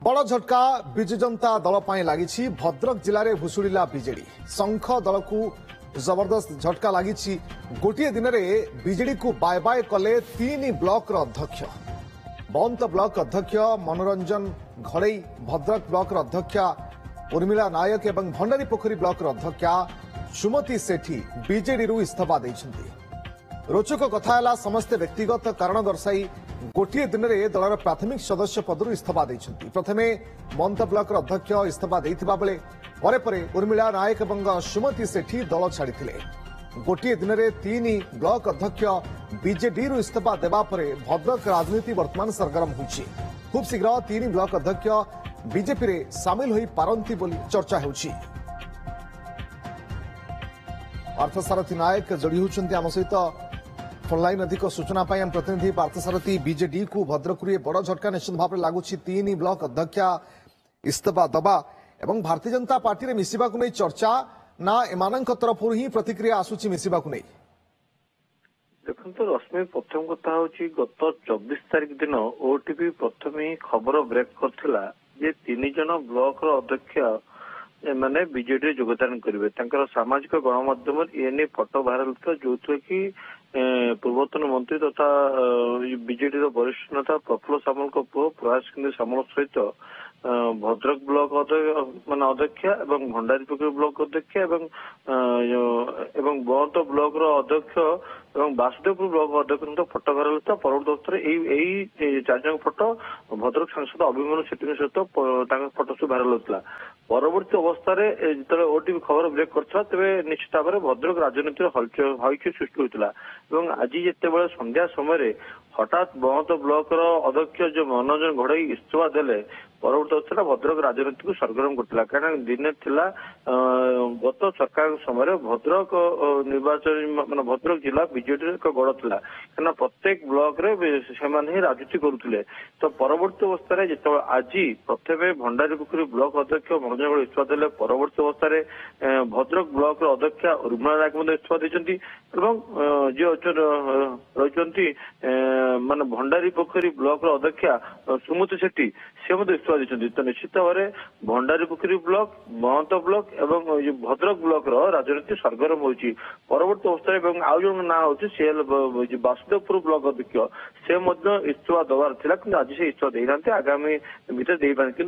बड़ झटका विजु जनता दल लगी भद्रक जिले में भुशुड़ा बीजेडी शंख दल को जबरदस्त झटका लगी। गोटे दिन में बीजेडी को बाय बाय कले 3 ब्लॉक अध्यक्ष बंत ब्लॉक अध्यक्ष मनोरंजन घड़ई, भद्रक ब्लॉक अध्यक्ष उर्मिला नायक एवं भंडारी पोखरी ब्लॉक अध्यक्ष सुमती सेठी बीजेडी इस्तीफा देइछन्ति। रोचक कथा है समस्ते व्यक्तिगत कारण दर्शाई गोटे दिन में दलर प्राथमिक सदस्य पदर इस्तीफा देइछन्ति। प्रथमे बंत ब्लॉक अध्यक्ष इस्तीफा देइथिबा बेले परे परे उर्मिला नायक एवं सुमती सेठी दल छाड़िथिले। गोटे दिन में 3 ब्लॉक अध्यक्ष बीजेडी इस्तीफा देवा परे भद्रक राजनीति वर्तमान सरगरम होछि। खूब शीघ्र 3 ब्लॉक अध्यक्ष बीजेपी रे सामिल होई पारंती बोली चर्चा होछि। पार्थसारथी नायक जोड़ी होछन्ति आम सहित फोनलाइन अधिक सूचना हम प्रतिनिधि पार्थसारथी। बीजेडी को भद्रक बड़ झटका निश्चित भाव में लगुच। 3 ब्लॉक अध्यक्ष इस्तीफा दबा एवं भारतीय जनता पार्टी में मिसिबा को नहीं चर्चा ना एमानक तरफ ही प्रतिक्रिया आसुची मिसिबा को नहीं। देखो रश्मि प्रथम कथा हूँ गत 24 तारिख दिन ओटीपी प्रथम ही खबर ब्रेक करथिला जे 3 जन ब्लॉक अध्यक्ष माने बीजेडी योगदान करेंगे। सामाजिक गणमाध्यम एने फटो भाइराल था जो कि पूर्वतन मंत्री तथा बीजेडी वरिष्ठ नेता प्रफुल्ल सामल पुओ प्रयास सामल सहित भद्रक ब्लॉक मान अध्यक्ष एवं भंडारी पोखरी ब्लॉक अध्यक्ष एवं बंत ब्लॉक अध्यक्ष एवं वासुदेवपुर ब्लॉक अध्यक्ष फटो भाइराल था। परवर्ती अवस्था 4 जन फटो भद्रक सांसद अभिमन्यु सेठी सहित फटो सब भाइराल होता। परवर्ती अवस्था जो ओटीपी खबर ब्रेक करता तेरे निश्चित भाव में भद्रक राजनीति हईचई सृष्टि होता। आज जिते संध्या समय हठात बंत ब्लॉक अध्यक्ष जो मनोरंजन घड़ई इस्तीफा देले परवर्ती अवस्था भद्रक राजनीति को सरगरम करता। कारण दिने थिला गत सरकार समय भद्रक निर्वाचन मान भद्रक जिला बीजेडी एक गड़ था क्या प्रत्येक ब्लॉक रे ही राजनीति करुले। तो परवर्ती अवस्था जो आज प्रथम भंडारी पोखरी ब्लॉक अध्यक्ष मनोरंजन घड़ई इस्तीफा देले परवर्ती अवस्था भद्रक ब्लॉक अध्यक्ष उर्मिला नायक इस्तीफा देती जो रही मान भंडारी पोखरी ब्लॉक अध्यक्ष सुमती सेठी से इस्तीफा देती। तो निश्चित भाव में भंडारी पोखरी ब्लॉक महंत ब्लॉक एवं भद्रक ब्लॉक राजनीति सरगरम होती। परवर्ती अवस्था आउ जन ना हूँ सीएल वासुदेवपुर ब्लॉक अध्यक्ष से इस्तीफा दबार था कि आज से इस्तीफा देना आगामी भितर दे पारे कि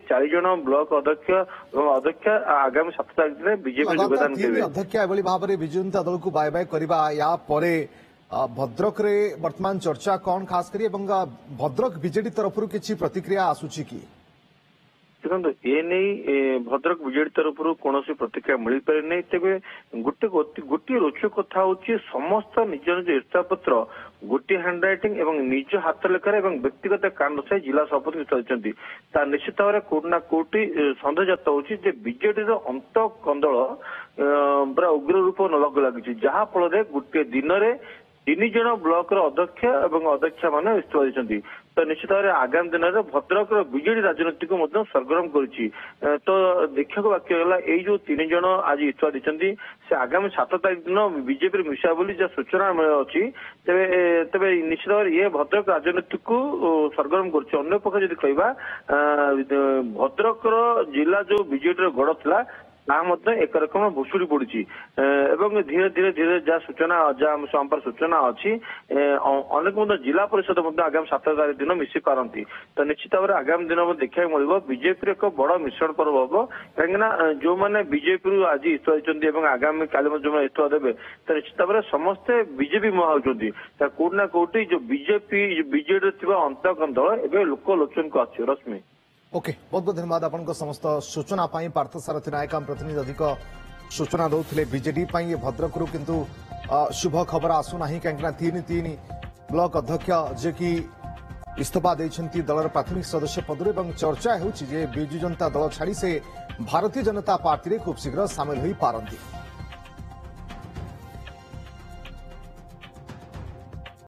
4 जन ब्लॉक अध्यक्ष आगामी 7 तारिख में बीजेपी योगदान देवे। अध्यक्ष एभली भाव में विजु जनता दल को बाय बाय करबा या परे भद्रक रे वर्तमान चर्चा कौन खास करी भद्रक बीजेडी तरफ किसी प्रतिक्रिया आसुची कि देखो ए नहीं भद्रक बीजेडी तरफ कौन प्रतिक्रिया मिल पारे नहीं। तेरे गोटे रोचक कथा हूँ समस्त निज निज इस्तीफा पत्र गोटे हैंड रईटिंग और निज हाथ लेखार और व्यक्तिगत कारण दर्शाई जिला सभापति इस्तीफा निश्चित भाव में कोटना कोटी सन्देह जात हो बीजेडी अंत कंदल पूरा उग्र रूप नवाक लगी जहाँफल गोटे दिन में 3 जन ब्लॉक अध्यक्ष एवं अध्यक्ष मान इस्तीफा देती। तो निश्चित भाव में आगामी दिन में भद्रक बीजेडी राजनीति को सरगरम करुच्ची। तो देखा बाकी गला जो 3 जन आज इस्तीफा देती से आगामी 7 तारिख दिन बीजेपी मिसा बोली जहाँ सूचना अच्छी तेरे निश्चित भाव ये भद्रक राजनीति को सरगरम करुच्ची। अन्य पक्ष जब भद्रक जिला जो बीजेडी गड़ था एक रकम भुशुड़ी पड़ी धीरे धीरे धीरे जहाँ सूचना जहाँ सूचना अच्छी अनेक जिला परिषद आगामी 7 तारिख दिन मिसी पारती। तो निश्चित भाव में आगामी दिन में देखा मिले बीजेपी एक बड़ मिश्रण पर्व हम कहीं जो मैंने बीजेपी आज इस्तीफा देते आगामी काली जो इस्तीफा देवे तो निश्चित भाव में समस्ते बीजेपी मुहाउंट कोटना कोटी जो बीजेडी अंतकंद एवं लोकलोचन को आस। रश्मि ओके बहुत बहुत धन्यवाद आपन समस्त सूचना पार्थसारथी नायक प्रतिनिधि अधिक सूचना दौले बीजेडी भद्रक किंतु शुभ खबर आसुना कहीं 3 ब्लॉक अध्यक्ष जे कि इस्तीफा देती दलर प्राथमिक सदस्य पदर और चर्चा हो बिजु जनता दल छाड़ी से भारतीय जनता पार्टी खूब शीघ्र सामिल हो पारती।